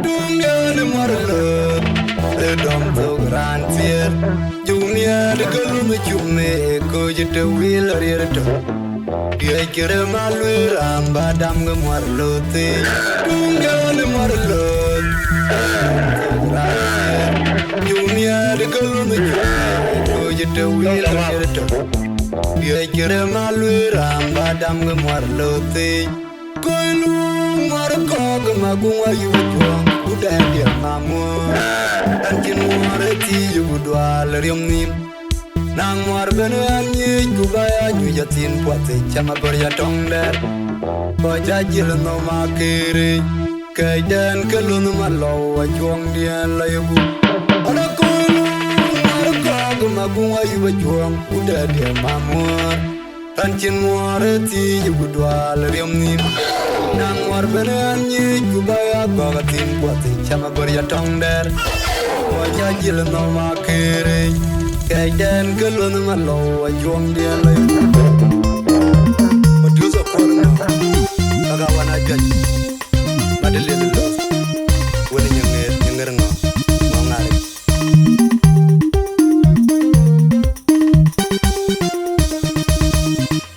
Dunia ni marlo, the dom to grantier. Dunia the girl me chume, ko jete will rierto. Dia kira malu ramba dam ge marlo te. Dunia ni marlo, dunia the girl me chume, ko jete will rierto. Dia kira malu ramba dam ge marlo te. Marco magua you wrong, good idea, Mamma. And you would do all nim. Nang more than you Gubaya, you just in what a chamaboria tongue there. But I didn't know my kiri. Kaidan Kalunuma law, a young dear Layabu. On a cool magua you were wrong, good idea, Mamma. And you would do all nim. Nang war benanyi kubaya bagatin kwati chama goria tong der waja jil no makere kaiden galon malo wajong dia le oduzo porno kaga wana jaj badele lo woni nyenger no ngare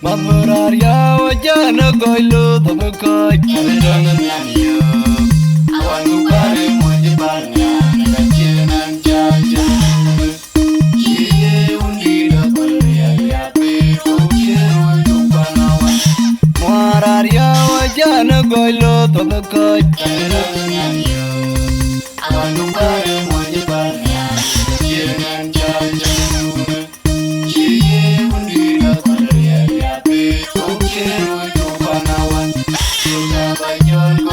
Mamuraria wajana goilo tamukai Kedangan nyanyo Awan upare moje barnya Nekajenan jaja Iye undida kolya yape Ukiro yupanawan Mamuraria wajana goilo tamukai Kedangan nyanyo Awan upare moje barnya Nekajenan jaja Iye undida kolya Ukiro yupanawan Sudah banyak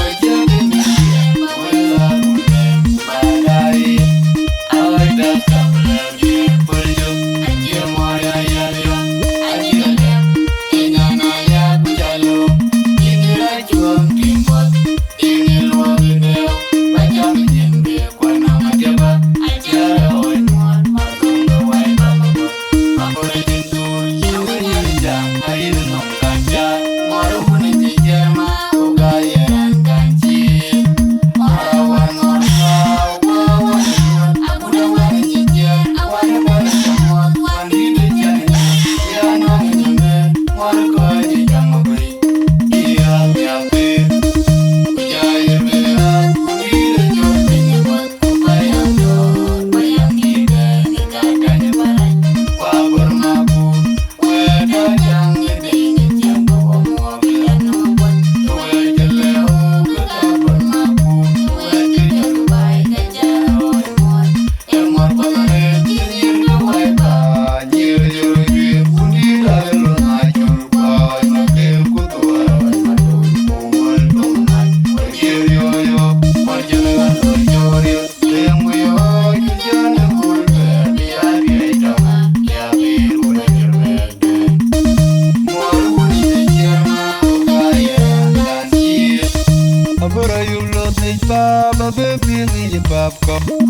kau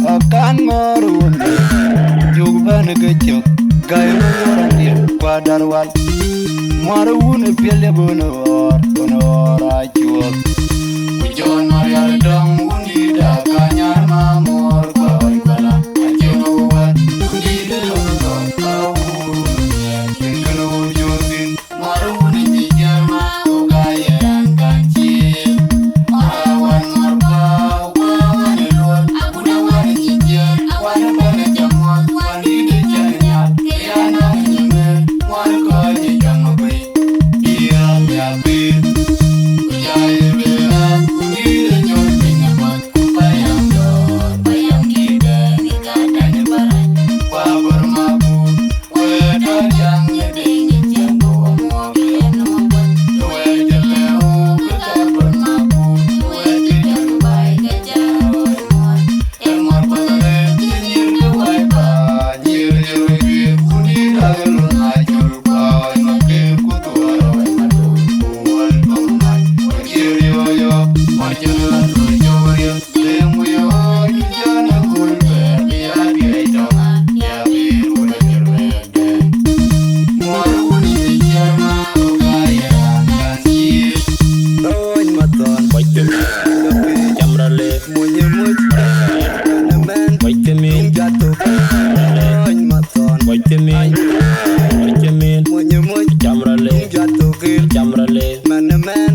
Akan ngorun juga negecok gaya orang dia kuadarwal marun pele bonor acuok ujon marial dong undi da kanyar mamor koi bala acuok undi da dong kau kengkelo josin marun jijar mau gaya kancil awan marbau awan luar aku nawan jijar awan bala jamot wani de janyat kiana nyeme war koi jang bai dia yapi ujai bela undi de jor pingat ku bayang dor bayang kita nikatan barat wa bermabu weda jang ngede nyem bo mo piano we jeleo kita bermabu we jang bai kejaro emor pare nyir ke wai pa nyir nyir undi dagalun ajur bai make ku tuaro madu kual pamai nyir yo yo marjala joyo lemu yo jana kul biya biya doma ya biru na jerwede moruni jarma gaya kancil toin maton Waitem Jamrale munye muj men Waitemin jatuh toin maton Waitemin Waitemin munye muj Jamrale jatuh gil Jamrale men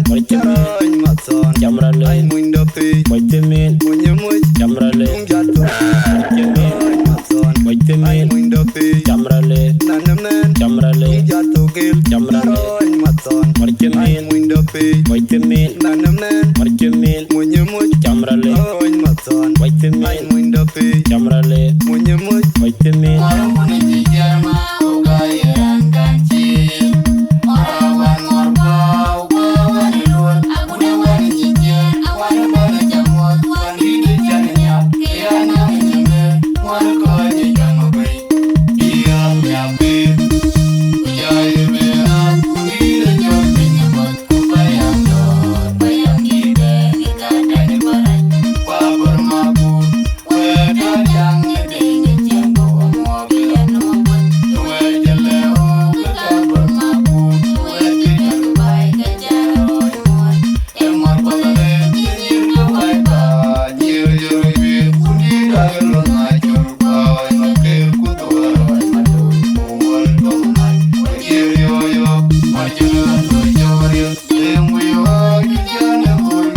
toin maton Jamrale ay mundo pi Waitemin munye muj Jamrale jatuh Waitemin toin maton ay Waitemin mundo pi Jamrale men Jamrale jatuh gil Jamrale toin maton ay Waitemin mundo pi Waitemin men Waitemin munye muj Jamrale toin maton ay Waitemin mundo pi Jamrale munye muj Waitemin maruni jijar mau gaya kancil awan marbau awan luar aku nawan jijar awan bala jamot wani de janyat kiana nyeme war ko jang bai dia yapi ujai bela undi de jor pingat ku bayang dor bayang kita nikatan barat wa bermabu weda jang ngede nyem bo mo piano we jeleo kita bermabu we jang bai kejaro emor pare nyir ke wai pa nyir nyir undi dagalun ajur bai make ku tuaro madu kual pamai nyir yo yo marjala joyo lemu yo jana kul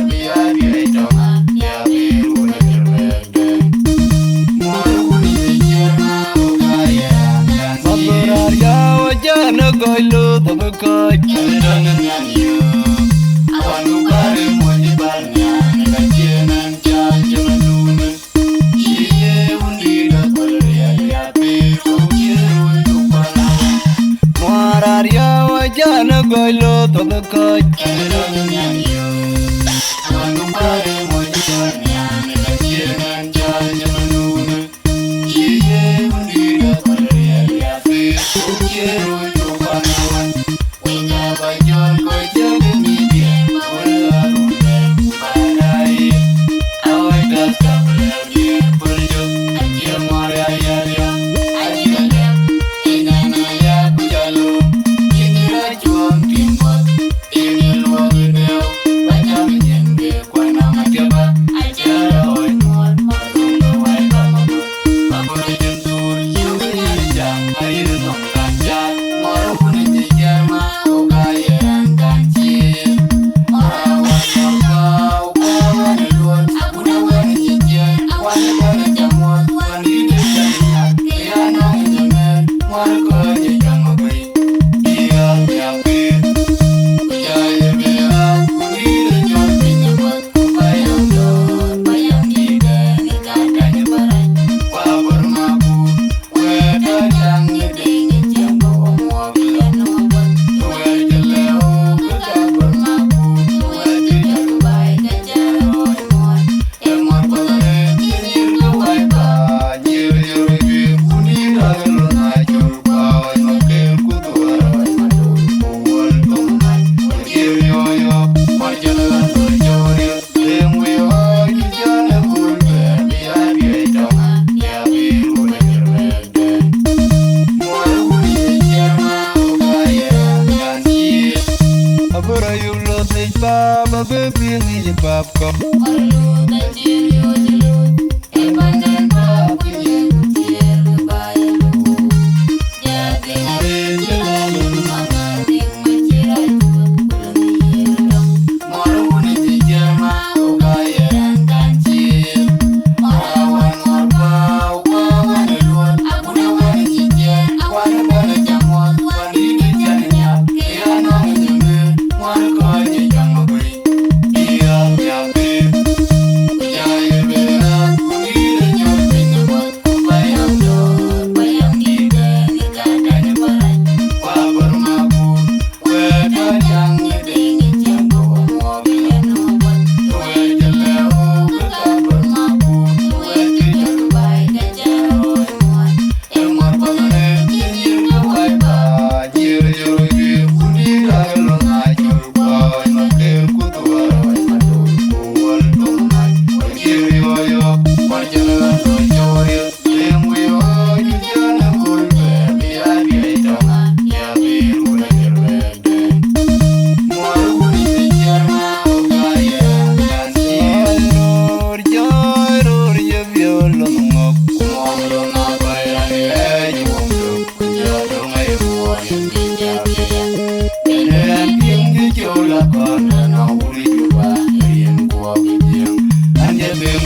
biya biya doma ya biru na jerwede moruni jarma gaya kancil wajana goilo tabakoj dangan nyanyo awan ubare moji barnya kajenan jajan dune iye undi da kolya ya biru kiru tupala moraria wajana goilo tabakoj dangan nyanyo awan ubare moji barnya kajenan jajan dune iye undi da kolya ya biru kiru tupala winga bajol ko jaga media wala runde badai awai das kabla dia perjo aja maria ya ya aja ya inana ya bujalo ini rajuan timbot ini luang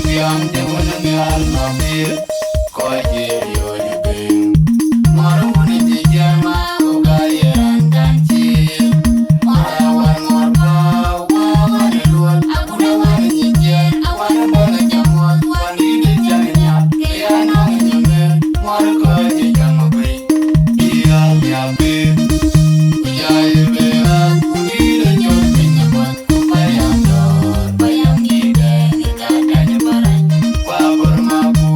biang de wona mi al ma bir ko je yo ni bin maro woni je jama o ga yeran kan chi mara wan mor ba wa ni luan abu na wan ni je awan ba na jamot wan ni de janya ya na ni me mor ko je jama be ya ya be ya ye be ni de jo tin ba ko ba ya do ba ya ni de ni ka ka ni bara wa bor ma bu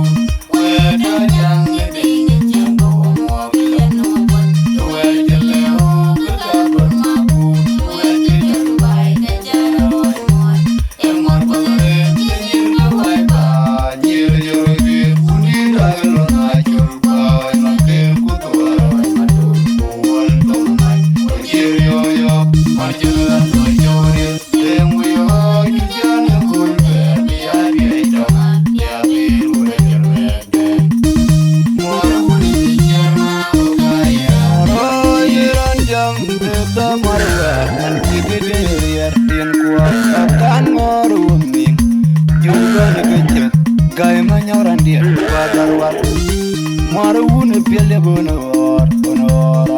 we da yang ni de ni jam go mo bi ya no ba we je le o ka bor ma bu we je je ba ka ja ro mo e mo ko le ni ni na wa ba ni re yo ge ni da lo na jo ba na ke ku to ro ma to ko wal to na ni re yo yo ma je la to yo re le mu yo ki ja na ko be bi ya bi to ma ya bi ru re je re ge mo ru ni je ma o ga ya ro ye ran jam be ta mar wa an ki de de yer tin kwa kan moru mi ju ga ne ge je ga ma nyoran dia wa dar wa maru ne pele bono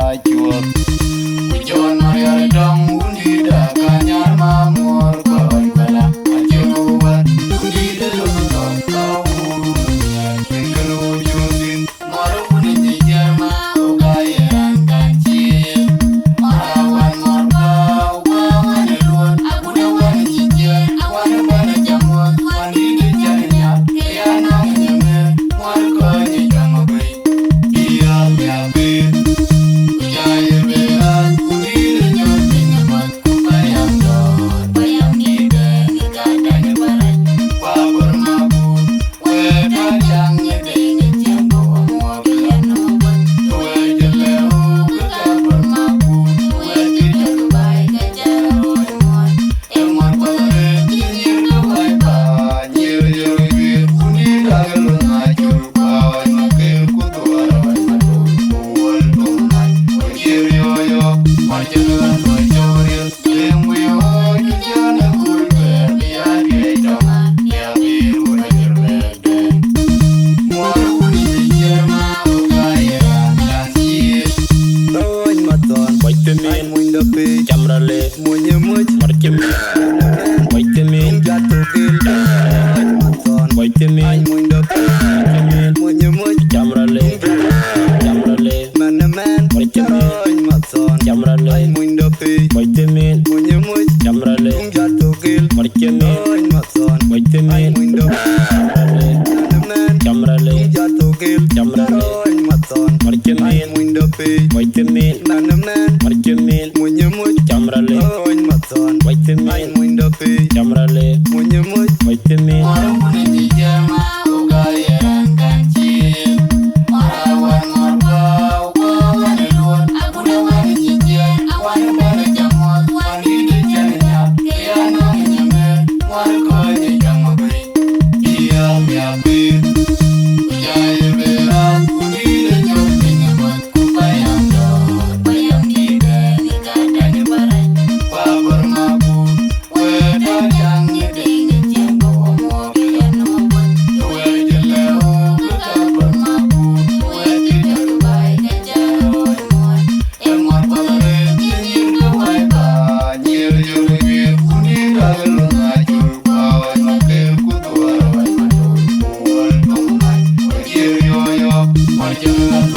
a chu John Mayer dong undi da kanyar mamor kawan bala ajuan undi da lo kau ya tinggal ujungin maru undi jama ugayan kanci marawan morbau wan luan abu da wan jijan awan bala jamot wan di janya ya nang nyame mar ko jama bai iya ya be Jaya berat kudir jotin mat kubayang dor bayang ni ni kadang barat wabur mabur we kadang ngedeng jambo mo bian obat we jeleu kabur mabur we kijak bai kajaro emot emot pare nyir do bai ba nyir nyir kudir agalo najur bai make kutuar bai matu kuwal tumai Here yo yo, marching for Jory, then we all can a cool bear, the idea, yeah, we would have your leg. More would be Germa, Ogaya, and see it. No, in Maton, Wait a I'm minute, in the page, Jamrale, Munya much, Marchim, wait a minute, got to kill, Maton, wait a I'm minute, in the page, Munya much, Jamrale, Jamrale, man, wait a minute, in Maton, Jamrale, I'm in the page, wait a minute, Munya much, Jamrale, got to kill, Marchim, in Maton. wait a I'm minute, in the man, Jamrale, Jato kill, Jamrale, in Maton. Marchim, I'm in the pay, wait a minute, man, Marchim, when you much, Jamrale, in Maton. wait a I'm minute, in the pay, Jamrale, when you much, wait a minute, Marching